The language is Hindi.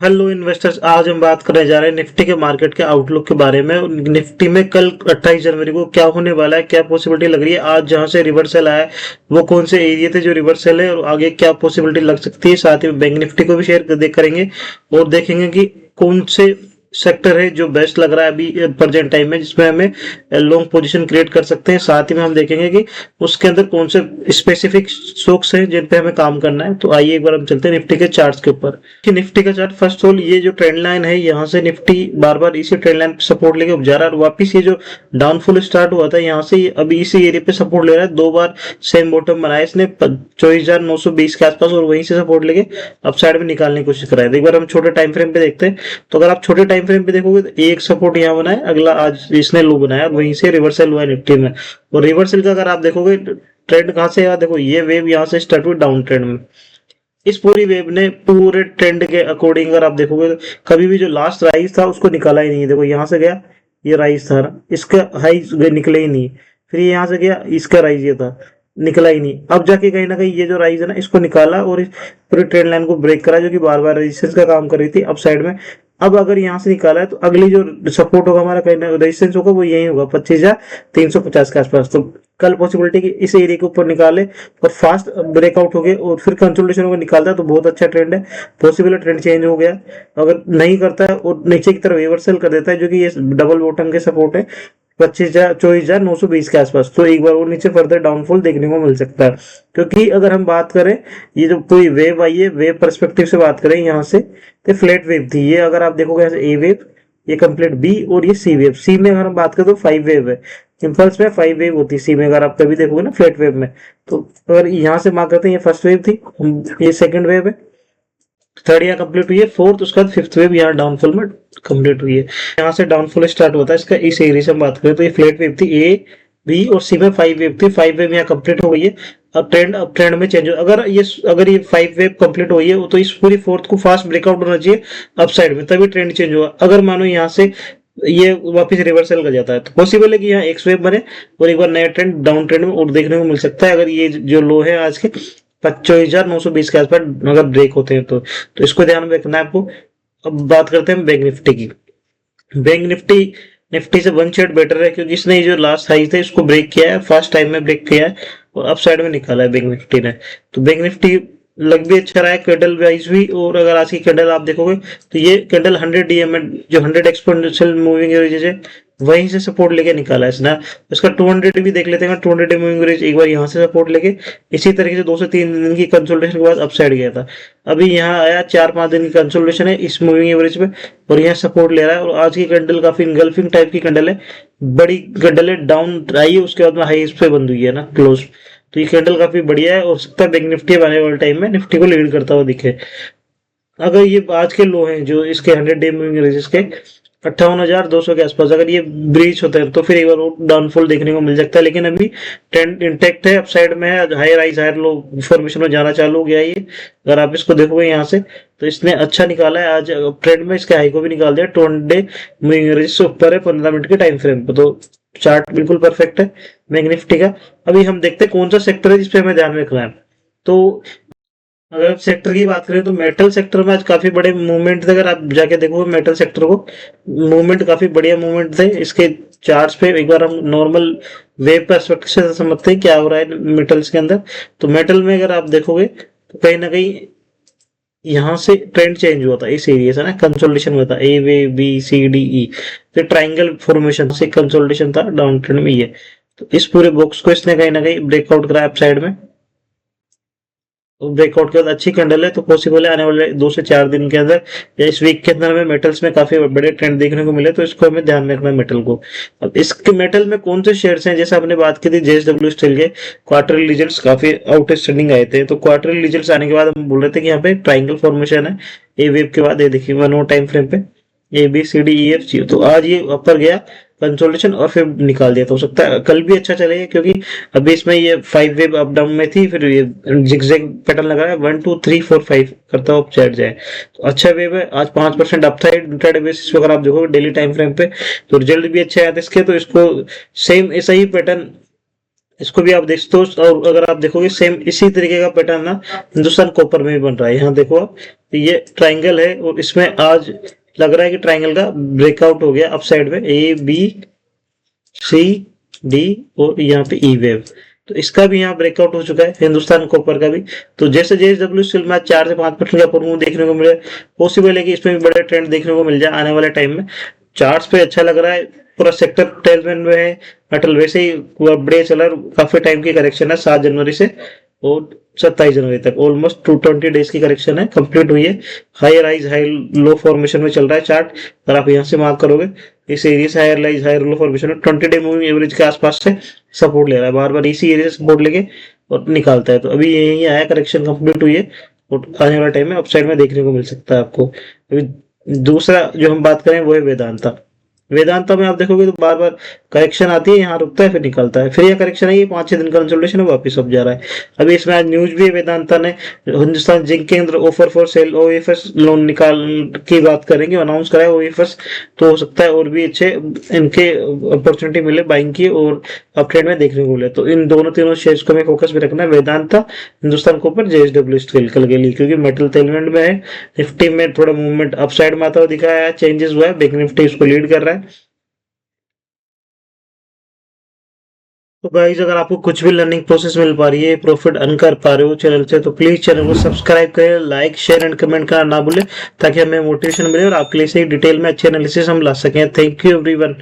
हेलो इन्वेस्टर्स, आज हम बात करने जा रहे हैं निफ्टी के मार्केट के आउटलुक के बारे में। निफ्टी में कल 28 जनवरी को क्या होने वाला है, क्या पॉसिबिलिटी लग रही है। आज जहां से रिवर्सल आया है वो कौन से एरिया थे जो रिवर्सल है और आगे क्या पॉसिबिलिटी लग सकती है। साथ ही बैंक निफ्टी को भी शेयर देख करेंगे और देखेंगे कि कौन से सेक्टर है जो बेस्ट लग रहा है अभी प्रेजेंट टाइम में, जिसमें हमें लॉन्ग पोजीशन क्रिएट कर सकते हैं। साथ ही में हम देखेंगे कि उसके अंदर कौन से स्पेसिफिक स्टॉक्स हैं जिन पे हमें काम करना है। तो आइए एक बार हम चलते हैं निफ्टी के चार्ट्स के ऊपर कि निफ्टी का चार्ट फर्स्ट ऑफ ऑल ये जो ट्रेंड लाइन है, यहाँ से निफ्टी बार बार इसी ट्रेंड लाइन पे सपोर्ट लेके जा रहा है और वापिस ये जो डाउनफॉल स्टार्ट हुआ था यहाँ से अभी इसी एरिया पे सपोर्ट ले रहा है। दो बार सेम बॉटम बनाया इसने 24,920 के आसपास और वहीं से सपोर्ट लेके अप साइड में निकालने की कोशिश कर रहा है। एक बार हम छोटे टाइम फ्रेम पे देखते हैं तो अगर आप छोटे टाइम फ्रेम पे देखोगे तो एक सपोर्ट यहाँ बनाया, अगला आज इसने लो बनाया और वहीं से रिवर्सल हुआ है निफ्टी में। और रिवर्सल का अगर आप देखोगे ट्रेंड कहाँ से आया, देखो ये वेव यहाँ से स्टार्ट हुई डाउन ट्रेंड में। इस पूरी वेव ने पूरे ट्रेंड के अकॉर्डिंग अगर आप देखोगे तो कभी भी जो लास्ट राइज था उसको निकाला ही नहीं है। देखो यहाँ से गया, ये राइज था, इसका हाई निकले ही नहीं। फिर ये यहाँ से गया, इसका राइज ये था, निकला ही नहीं। अब जाके कहीं ना कहीं ये जो राइज है ना इसको निकाला और इस पूरी ट्रेंड लाइन को ब्रेक करा, जो कि बार बार रेजिस्टेंस का काम कर रही थी अप साइड में। अब अगर यहाँ से निकाला है तो अगली जो सपोर्ट होगा हमारा, कहीं ना रेजिस्टेंस होगा वो यही होगा 25,350 के आसपास। तो कल पॉसिबिलिटी कि इस एरिया के ऊपर निकाले और फास्ट ब्रेकआउट हो गए और फिर कंसोलिडेशन होकर निकालता है तो बहुत अच्छा ट्रेंड है। पॉसिबल ट्रेंड चेंज हो गया। अगर नहीं करता है और नीचे की तरफ रिवर्सल कर देता है, जो कि ये डबल बॉटम के सपोर्ट है 24,920 के आसपास, तो एक बार और नीचे फर्दर डाउनफॉल देखने को मिल सकता है। क्योंकि अगर हम बात करें ये जो पूरी वेव आई है, वेव परस्पेक्टिव से बात करें यहाँ से तो फ्लैट वेव थी ये। अगर आप देखोगे ए वेव, ये कंप्लीट बी और ये सी वेव। सी में अगर हम बात करें तो 5 वेव है, इम्पल्स में 5 वेव होती है सी में। अगर आप कभी देखोगे ना फ्लैट वेव में, तो अगर यहाँ से मार्क करते हैं ये फर्स्ट वेव थी, ये सेकंड वेव है, थर्ड यहाँ कंप्लीट हुई है, फोर्थ उसके बाद फिफ्थ वेव यहाँ डाउनफॉल में कंप्लीट हुई है। यहाँ से डाउनफॉल स्टार्ट होता है इसका। इस एरिया से हम बात करें तो ये फ्लैट वेव थी ए बी और सी में 5 वेव थी। 5 वेव यहाँ कंप्लीट हो गई है। अब ट्रेंड में चेंज हो, अगर ये 5 वेव कंप्लीट हुई है तो इस पूरी फोर्थ को फास्ट ब्रेकआउट होना चाहिए अप साइड में, तभी ट्रेंड चेंज होगा। अगर मानो यहाँ से ये वापस रिवर्सल कर जाता है तो पॉसिबल है कि यहाँ एक्स वेव बने और एक बार नया ट्रेंड डाउन ट्रेंड में और देखने को मिल सकता है। अगर ये जो लो है आज के 24,920 के आसपास अगर ब्रेक होते हैं तो इसको ध्यान में रखना है आपको। अब बात करते हैं बैंक निफ्टी की। बैंक निफ्टी से वन शेड बेटर है क्योंकि इसने जो लास्ट हाई थे इसको ब्रेक किया है, फर्स्ट टाइम में ब्रेक किया है और अप साइड में निकाला है बैंक निफ्टी ने। तो बैंक निफ्टी लग भी अच्छा रहा है कैंडल वाइज भी। और अगर आज की कैंडल आप देखोगे तो ये कैंडल 100 डीएम जो 100 एक्सपोनेंशियल मूविंग एवरेज है वहीं से सपोर्ट लेके निकाला है इसने। इसका 200 भी देख लेते हैं। 200 मूविंग एवरेज एक बार यहाँ से सपोर्ट लेके इसी तरीके से 2 से 3 दिन की कंसोलिडेशन के बाद अप साइड गया था। अभी यहाँ आया 4-5 दिन की कंसोलिडेशन है इस मूविंग एवरेज में और यहाँ सपोर्ट ले रहा है। और आज की कैंडल काफी इंगल्फिंग टाइप की कैंडल है, बड़ी कैंडल है, डाउन आई है उसके बाद में हाई पे बंद हुई है ना क्लोज। तो ये कैंडल काफी बढ़िया है और सकता है बैंक निफ्टी आने वाले टाइम में निफ्टी को लीड करता हुआ दिखे। अगर ये आज के लो हैं जो इसके 100 मूविंग एवरेज के 58,200 के आसपास, अगर ये ब्रीच होते हैं तो फिर एक बार डाउनफॉल देखने को मिल सकता है। लेकिन अभी ट्रेंड इंटेक्ट है, अपसाइड में है, high rise higher low formation में जाना चालू हो गया है ये। अगर आप इसको देखोगे यहाँ से तो इसने अच्छा निकाला है आज ट्रेंड में, इसके हाई को भी निकाल दिया। 200 मूविंग एवरेज से ऊपर है 15 मिनट के टाइम फ्रेम पर, तो चार्ट बिल्कुल परफेक्ट है बैंक निफ्टी का। अभी हम देखते हैं कौन सा सेक्टर है जिसपे हमें ध्यान रखना है। तो अगर आप सेक्टर की बात करें तो मेटल सेक्टर में आज काफी बड़े मूवमेंट थे। अगर आप जाके देखोगे मेटल सेक्टर को, मूवमेंट काफी बढ़िया मूवमेंट थे इसके चार्ट्स पे। एक बार हम नॉर्मल वेव पर्सपेक्टिव से समझते हैं क्या हो रहा है मेटल्स के अंदर। तो मेटल में अगर आप देखोगे तो कहीं ना कहीं यहाँ से ट्रेंड चेंज हुआ था इस एरिया से ना, कंसोलिडेशन हुआ था ए वे बी सी डी ई, फिर ट्राइंगल फॉर्मेशन से कंसोलिडेशन था डाउन ट्रेंड में ये। तो इस पूरे बॉक्स को इसने कहीं ना कहीं ब्रेकआउट करा अप साइड में। ब्रेकआउट के बाद अच्छी कैंडल है तो पॉसिबल है आने वाले 2 से 4 दिन के अंदर या इस वीक के अंदर हमें मेटल्स में काफी बड़े ट्रेंड देखने को मिले। तो इसको हमें ध्यान में रखना है मेटल को। अब इसके मेटल में कौन से शेयर्स हैं, जैसे आपने बात की थी जेएसडब्ल्यू स्टील के क्वार्टरली रिजल्ट्स काफी आउटस्टैंडिंग आए थे। तो क्वार्टरली रिजल्ट्स आने के बाद हम बोल रहे थे कि यहाँ पे ट्राइंगल फॉर्मेशन है ए वेव के बाद। ये देखिए 1 और टाइम फ्रेम पे A B C D E F G. तो आज ये ऊपर गया कंसोलिडेशन और फिर निकाल दिया। तो हो सकता है कल भी अच्छा चलेगा क्योंकि अभी इसमें ये 5 वेव अप डाउन में थी, फिर ये जिगजैग पैटर्न लगा है 1 2 3 4 5 करता हुआ चढ़ जाए तो अच्छा वेव है। आज 5% अप था इंट्राडे बेसिस पे। अगर आप देखोगे डेली टाइम फ्रेम पे तो रिजल्ट भी अच्छा आया था इसके। तो इसको सेम ऐसा ही पैटर्न इसको भी आप देख सकते हो। और अगर आप देखोगे सेम इसी तरीके का पैटर्न ना हिंदुस्तान कॉपर में भी बन रहा है। यहाँ देखो आप, ये ट्राइंगल है और इसमें आज लग रहा है कि ट्राइंगल का ब्रेकआउट हो गया अप साइड में, ए बी सी डी और यहाँ पे ई वेव। तो इसका भी यहाँ ब्रेकआउट हो चुका है हिंदुस्तान कॉपर का भी। तो जैसे जेएसडब्ल्यू स्टील में 4 से 5% का परफॉर्मेंस देखने को मिले, पॉसिबल है कि इसमें भी बड़े ट्रेंड देखने को मिल जाए आने वाले टाइम में। चार्ट्स पे अच्छा लग रहा है, पूरा सेक्टर टेलमेंट में है। मेटल वैसे ही बढ़िया चल रहा है, काफी टाइम की करेक्शन है 7 जनवरी से और 27 जनवरी तक, ऑलमोस्ट 220 डेज की करेक्शन है, कंप्लीट हुई है। High rise high low formation में चल रहा है चार्ट। अगर आप यहाँ से मार्क करोगे इस एरिया से higher rise higher low formation में 20 डे मूविंग एवरेज के आसपास से सपोर्ट ले रहा है, बार बार इसी एरिया से सपोर्ट लेके और निकालता है। तो अभी यही आया, करेक्शन कंप्लीट हुई है और आने वाला टाइम में अपसाइड में देखने को मिल सकता है आपको। अभी दूसरा जो हम बात करें वो है वेदांता। वेदांता में आप देखोगे तो बार बार करेक्शन आती है, यहाँ रुकता है फिर निकलता है, फिर यह करेक्शन है, ये 5-6 दिन कंसोलिडेशन है, वापस अब जा रहा है। अभी इसमें आज न्यूज भी है, वेदांता ने हिंदुस्तान जिंक के अंदर offer for sale OFS loan निकाल की बात करेंगे, अनाउंस करा है ओएफएस। तो हो सकता है और भी अच्छे इनके अपॉर्चुनिटी मिले बाइंग की और अप ट्रेंड में देखने को मिले। तो इन दोनों तीनों शेयर्स को हमें फोकस में रखना है, Vedanta, Hindustan copper, JSW steel कल के लिए, क्योंकि मेटल टेलमेंट में है। निफ्टी में थोड़ा मूवमेंट अपसाइड में आता हुआ दिखाया है, चेंजेस हुआ है, बैंक निफ्टी इसको लीड कर रहा है। तो गाइज अगर आपको कुछ भी लर्निंग प्रोसेस मिल पा रही है, प्रॉफिट अर्न कर पा रहे हो चैनल से, तो प्लीज चैनल को सब्सक्राइब करें, लाइक शेयर एंड कमेंट करना ना भूलें, ताकि हमें मोटिवेशन मिले और आपके लिए से डिटेल में अच्छे एनालिसिस हम ला सकें। Thank you everyone.